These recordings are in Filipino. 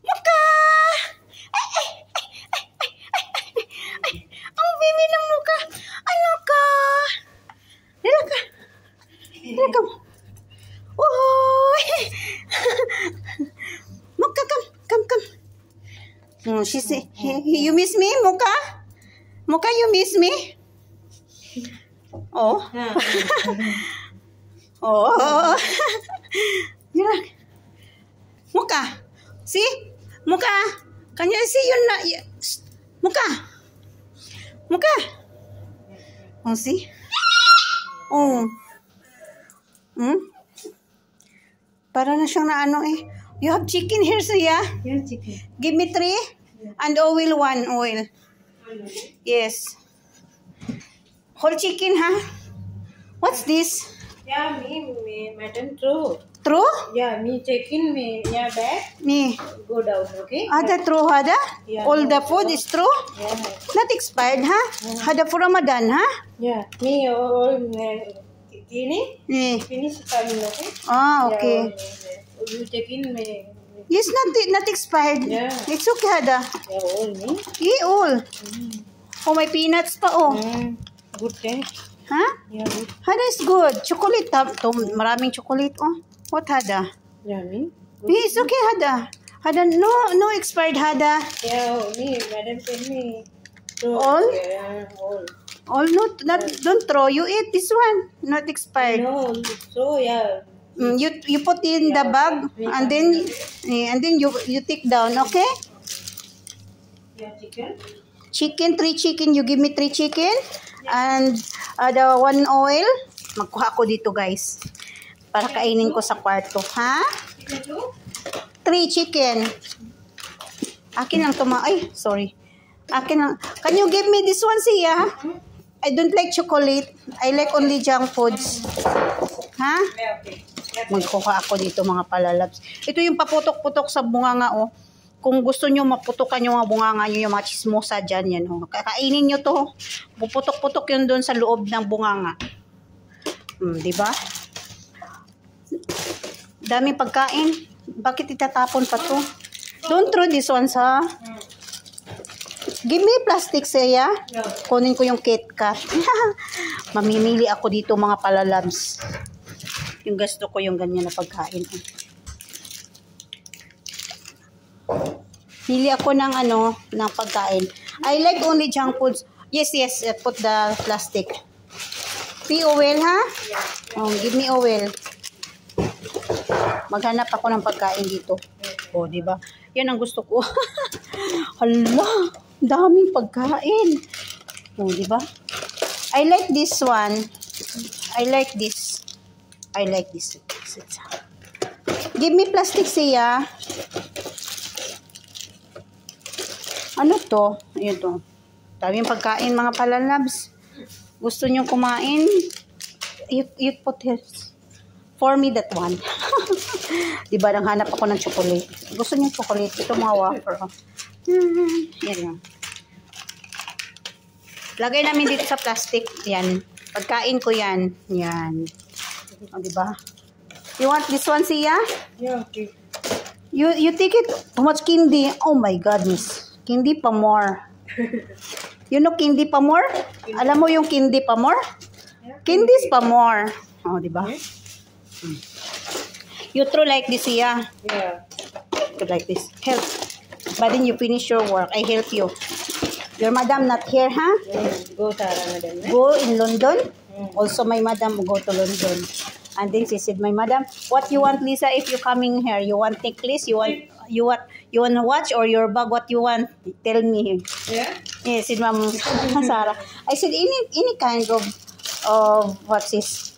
Muka! Ang bibi ng muka. Ano ka? Dala ka. Dala ka. Oh! Muka, come. Oh, she say, you miss me, Muka? Muka, you miss me? Oh. Oh. Dala. Muka. See? Muka. Can you see your Muka. Muka. Oh, see? Oh. Para na siyang naano eh. You have chicken here, Siya? Yeah, chicken. Give me 3. And oil 1 oil. Yes. Whole chicken, huh? What's this? Yeah, me, mutton true. True? Yeah, me chicken, me, yeah, back, Me. go down, okay? Ada true, Hada? Yeah, All the no, food is true? Yeah, Not expired, huh? Hada for Ramadan, huh? yeah, me, all, kini, Eh. finish coming, okay? Ah, okay. Yeah, you chicken, me, Yes, not expired. Yeah. It's okay, Hada. yeah, all, me. All. Oh, may peanuts pa, oh. Good taste. Huh? Yeah, good. Hada is good. Chocolate, maraming chocolate, oh. What, Hada? Yeah, me. Yes, okay, Hada. Hada, no expired, Hada. Yeah, me, madam said me. So, All? Yeah, all. All don't throw. You eat this one. Not expired. No, so, yeah. You put in the bag and then you take down, okay? Yeah, chicken. Chicken, 3 chicken. You give me 3 chicken and the 1 oil. Magkuha ko dito, guys. Para kainin ko sa kwarto, ha? Chicken too? 3 chicken. Akin lang ay, sorry. Akin lang. Can you give me this one, Siya? I don't like chocolate. I like only junk foods. Ha? Yeah, okay. Magkuha ako dito, mga palalabs. Ito yung paputok-putok sa bunganga, oh. Kung gusto nyo maputokan yung mga bunganga nyo, yung mga chismosa dyan, yan, oh. Kakainin nyo to. Puputok-putok yun doon sa loob ng bunganga. Diba? Daming pagkain. Bakit itatapon pa to? Don't throw this one, sa. Give me plastic, Siya. Kunin ko yung KitKat. Mamimili ako dito, mga palalabs. Yung gusto ko yung ganyan na pagkain. Pili ako ng ng pagkain. I like only junk foods. Yes, put the plastic. Oil, ha? Oh, give me oil. Maghanap ako ng pagkain dito. Oh, di ba? Yan ang gusto ko. Hala, daming pagkain. Oh, di ba? I like this one. I like this. Give me plastic, Siya. Ano to? Ayun to. Daming pagkain, mga palalabs. Gusto nyo kumain? You put this. For me, that one. Diba, nanghanap ako ng chocolate. Gusto nyo chocolate? Ito mga wafer. Oh. Yan lang. Lagay namin dito sa plastic. Yan. Pagkain ko yan. Yan. O, diba? You want this one, Siya? Yeah, okay. You take it. Too much candy. Oh my goodness. Candy pa more. You know candy pa more? Alam mo yung candy pa more? Candies pa more. Oh, diba? You throw like this, Siya. Yeah. Throw like this. Help. But then you finish your work. I help you. Your madam not here, huh? Go, Sarah, madam. Go in London. Also, my madam will go to London. And then she said, my madam, what you want, Lisa, if you coming here? You want necklace? You want watch or your bag? What you want? Tell me. Yeah? Yes, said Ma'am Sarah. I said, any kind of what's this?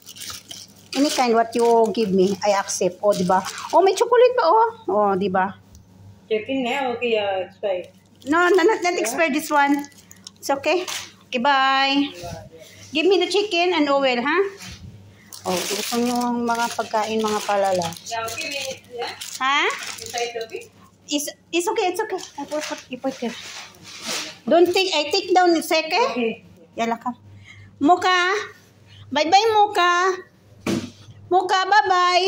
Any kind what you give me, I accept. Oh, diba? Oh, may chocolate pa, oh. Oh, diba? Checking now, okay, expired. No, not expired this one. It's okay. Okay, bye. Give me the chicken and oil, ha? Oh, gusto nyo yung mga pagkain, mga palala. Yeah, okay, yeah? Ha? Inside, okay? It's okay, it's okay. I put here. Don't take, I take down, it's okay? Okay. Yala ka. Muka. Bye-bye, Muka. Muka, bye-bye.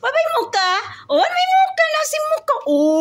Bye-bye, Muka. Oh, may Muka na si Muka. Oh,